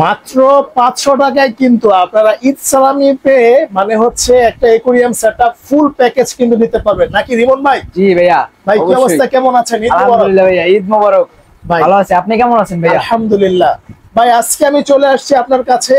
মাত্র 500 টাকায় কিন্তু আপনারা ঈদ সালামি পেয়ে মানে হচ্ছে একটা অ্যাকোয়ারিয়াম সেটআপ ফুল প্যাকেজ কিন্তু নিতে পারবেন নাকি রিমন ভাই? জি ভাইয়া। ভাই কি অবস্থা, কেমন আছেন? আলহামদুলিল্লাহ ভাইয়া, ঈদ মোবারক। ভালো আছি, আপনি কেমন আছেন ভাইয়া? আলহামদুলিল্লাহ ভাই, আজকে আমি চলে আসছি আপনার কাছে।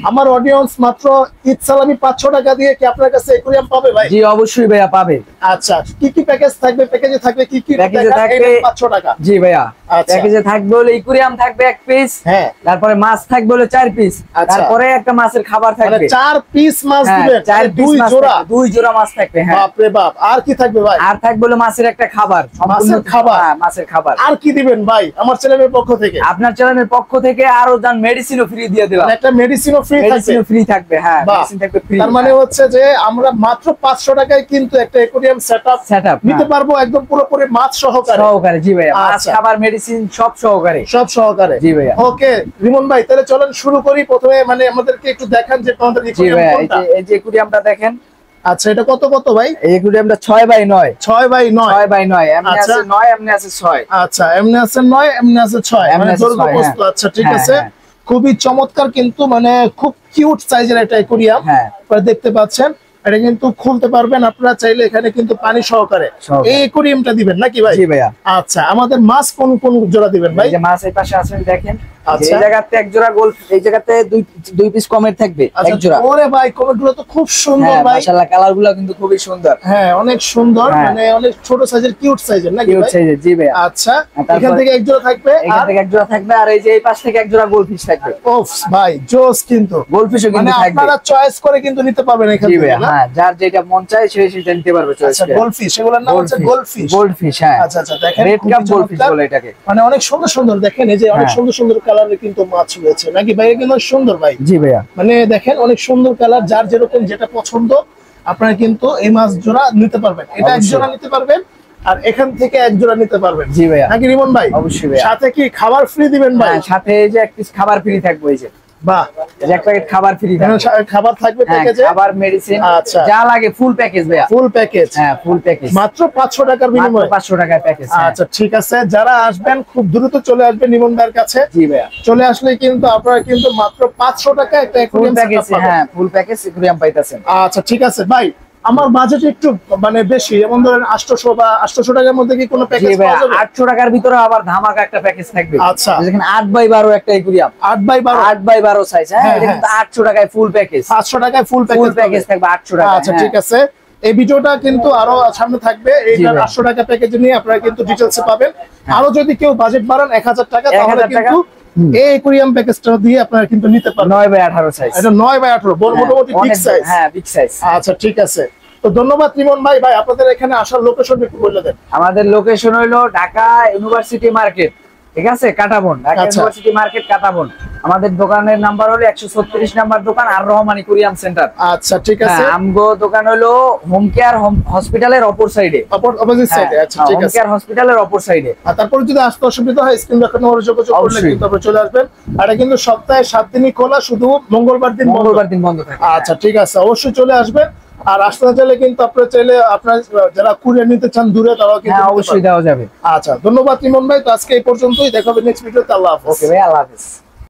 আমার অডিয়েন্স মাত্র ঈদ সালামি 500 টাকা দিয়ে কি আপনার কাছে অ্যাকোয়ারিয়াম পাবে ভাই? জি অবশ্যই ভাইয়া পাবে। আচ্ছা, কি কি প্যাকেজ থাকবে? প্যাকেজে থাকবে কি কি? প্যাকেজে থাকবে 500 টাকা। জি ভাইয়া, আচ্ছা। প্যাকেজে থাকবে হলো অ্যাকোয়ারিয়াম থাকবে 1 পিস, হ্যাঁ। তারপরে মাছ থাকবে হলো 4 পিস, তারপরে একটা মাছের খাবার থাকবে। মানে 4 পিস মাছ দিবেন? 4 পিস মাছ, 2 জোড়া মাছ থাকবে। হ্যাঁ বাপ রে বাপ। আর কি থাকবে ভাই? আর থাকবে হলো মাছের একটা খাবার, মাছের খাবার। হ্যাঁ মাছের খাবার। আর কি দিবেন ভাই আমার চ্যানেলের পক্ষ থেকে? আপনার চ্যানেলের পক্ষ থেকে আরো জান মেডিসিনও ফ্রি দিয়ে দিলাম। একটা মেডিসিনও ফ্রি থাকবে। মেডিসিনও ফ্রি থাকবে। হ্যাঁ মেডিসিন থাকবে ফ্রি। তার মানে হচ্ছে যে আমরা মাত্র 500 টাকায় কিন্তু একটা অ্যাকোয়ারিয়াম সেটআপ নিতে পারবো একদম পুরোপুরি মাছ সহকারে। জি ভাইয়া, মাছ খাবার মেডিসিন সব সহকারে। জি ভাইয়া। ওকে রিমন ভাই, তাহলে চলেন শুরু করি। প্রথমে মানে আমাদেরকে একটু দেখান যে আমাদের অ্যাকোয়ারিয়াম কোনটা। এই যে অ্যাকোয়ারিয়ামটা দেখেন। আচ্ছা, এটা কত কত ভাই? এই অ্যাকোয়ারিয়ামটা 6x9। 6x9 এমনি আছে 9, এমনি আছে 6। আচ্ছা, এমনি আছে 9, এমনি আছে 6, মানে দৈর্ঘ্য প্রস্থ। আচ্ছা ঠিক আছে। খুবই চমৎকার কিন্তু মানে খুব কিউট সাইজের একটা অ্যাকোয়ারিয়াম আপনারা দেখতে পাচ্ছেন। এটা কিন্তু খুলতে পারবেন আপনারা চাইলে, এখানে কিন্তু পানি সহকারে এই অ্যাকোয়ারিয়ামটা দিবেন নাকি ভাই? জি ভাইয়া। আচ্ছা, আমাদের মাছ কোন কোন জোড়া দিবেন ভাই? এই যে মাছ এই পাশে আছেন দেখেন। আচ্ছা, এই জায়গাতে এক জোড়া গোল, এই জায়গাতে দুই পিস কমেট থাকবে এক জোড়া। ওরে ভাই, কমেটগুলো তো খুব সুন্দর ভাই, মাশাআল্লাহ কালারগুলো কিন্তু খুবই সুন্দর। হ্যাঁ অনেক সুন্দর, মানে অনেক ছোট সাইজের কিউট সাইজের নাকি ভাই? কিউট সাইজের। জি ভাই। আচ্ছা, এখান থেকে এক জোড়া থাকবে, এখান থেকে এক জোড়া থাকবে, আর এই যে এই পাশ থেকে এক জোড়া গোলফিশ থাকবে। ওফ ভাই জোস, কিন্তু গোলফিশও কিন্তু থাকবে। আপনারা চয়েস করে কিন্তু নিতে পারবেন এখান থেকে। হ্যাঁ, যার যেটা মন চায় সে সেটা নিতে পারবে চয়েস করে। গোলফিশ, এগুলোর নাম হচ্ছে গোলফিশ। গোলফিশ, হ্যাঁ। আচ্ছা আচ্ছা, দেখেন রেড কাপ গোলফিশ বলে এটাকে। মানে অনেক সুন্দর সুন্দর, দেখেন এই যে অনেক সুন্দর সুন্দর কালারের কিন্তু মাছ রয়েছে নাকি ভাই? কিন্তু সুন্দর ভাই। জি ভাইয়া। মানে দেখেন অনেক সুন্দর কালার, যার যেরকম যেটা পছন্দ আপনারা কিন্তু এই মাছ জোড়া নিতে পারবেন। এটা এক জোড়া নিতে পারবেন, আর এখান থেকে এক জোড়া নিতে পারবেন। জি ভাইয়া। নাকি রিমন ভাই? অবশ্যই ভাইয়া। সাথে কি খাবার ফ্রি দিবেন ভাই? হ্যাঁ, সাথে এই যে এক পিস খাবার ফ্রি থাকবে। এই যে বাহ, এই যে এক প্যাকেট খাবার ফ্রি থাকবে। খাবার থাকবে প্যাকেজে, খাবার মেডিসিন আচ্ছা যা লাগে ফুল প্যাকেজ ভাইয়া। Full package. হ্যাঁ ফুল প্যাকেজ, মাত্র 500 টাকার বিনিময়ে। 500 টাকায় প্যাকেজ। আচ্ছা ঠিক আছে, যারা আসবেন খুব দ্রুত চলে আসবেন নিমন ভাইয়ের কাছে। জি ভাইয়া। চলে আসলে কিন্তু আপনারা কিন্তু মাত্র 500 টাকা একটা অ্যাকোয়ারিয়াম প্যাকেজ। হ্যাঁ ফুল প্যাকেজ অ্যাকোয়ারিয়াম পাইতাছেন। আচ্ছা ঠিক আছে ভাই, আমার বাজেট একটু মানে বেশি, যেমন ধরেন 800 বা 800 টাকার মধ্যে কি কোনো প্যাকেজ পাওয়া যাবে? 800 টাকার ভিতরে আবার ধামাকা একটা প্যাকেজ থাকবে। আচ্ছা, যেখানে 8x12 একটা অ্যাকোয়ারিয়াম, 8x12 সাইজ। হ্যাঁ, এটা কিন্তু 800 টাকায় ফুল প্যাকেজ। 500 টাকায় ফুল প্যাকেজ থাকবে 800 টাকা। আচ্ছা ঠিক আছে, এই ভিডিওটা কিন্তু আরো সামনে থাকবে। এইটা 800 টাকা প্যাকেজ নিয়ে আপনারা কিন্তু ডিটেইলসে পাবেন। আরো যদি কেউ বাজেট বাড়ান 1000 টাকা, তাহলে কিন্তু এই অ্যাকোয়ারিয়াম প্যাকেজটা দিয়ে আপনারা কিন্তু নিতে পারবেন। 9x18 size. এটা 9x18, বড় মোটামুটি বিগ সাইজ। হ্যাঁ বিগ সাইজ। আচ্ছা ঠিক আছে, তো ধন্যবাদ রিমন ভাই। ভাই আপনাদের এখানে আসার লোকেশন একটু বলে দেন। আমাদের লোকেশন হলো ঢাকা ইউনিভার্সিটি মার্কেট, ঠিক আছে, কাটাবন। Dhaka university market Katabon. আমাদের দোকানের নাম্বার হলো 136 নাম্বার দোকান, আর রহমান অ্যাকোয়ারিয়াম সেন্টার। আচ্ছা ঠিক আছে। আমগো দোকান হলো হোম কেয়ার হসপিটালের অপর সাইডে, অপোজিট সাইডে। আচ্ছা ঠিক আছে, হোম কেয়ার হসপিটালের অপর সাইডে। আর তারপর যদি আসতে অসুবিধা হয় স্ক্রিন দেখানো নম্বরে যোগাযোগ করলে কিন্তু আপনারা চলে আসবেন। আর এটা কিন্তু সপ্তাহে 7 দিনই খোলা, শুধু মঙ্গলবার দিন বন্ধ থাকে। আচ্ছা ঠিক আছে, অবশ্যই চলে আসবেন। আর আসতে চাইলে কিন্তু আপনারা চাইলে আপনারা যারা কুরিয়ার নিতে চান দূরে, তারাও কিন্তু অবশ্যই দেওয়া যাবে। আচ্ছা ধন্যবাদ রিমন ভাই, তো আজকে এই পর্যন্তই, দেখা হবে নেক্সট ভিডিওতে। আল্লাহ হাফেজ। ওকে ভাই, আল্লাহ হাফেজ।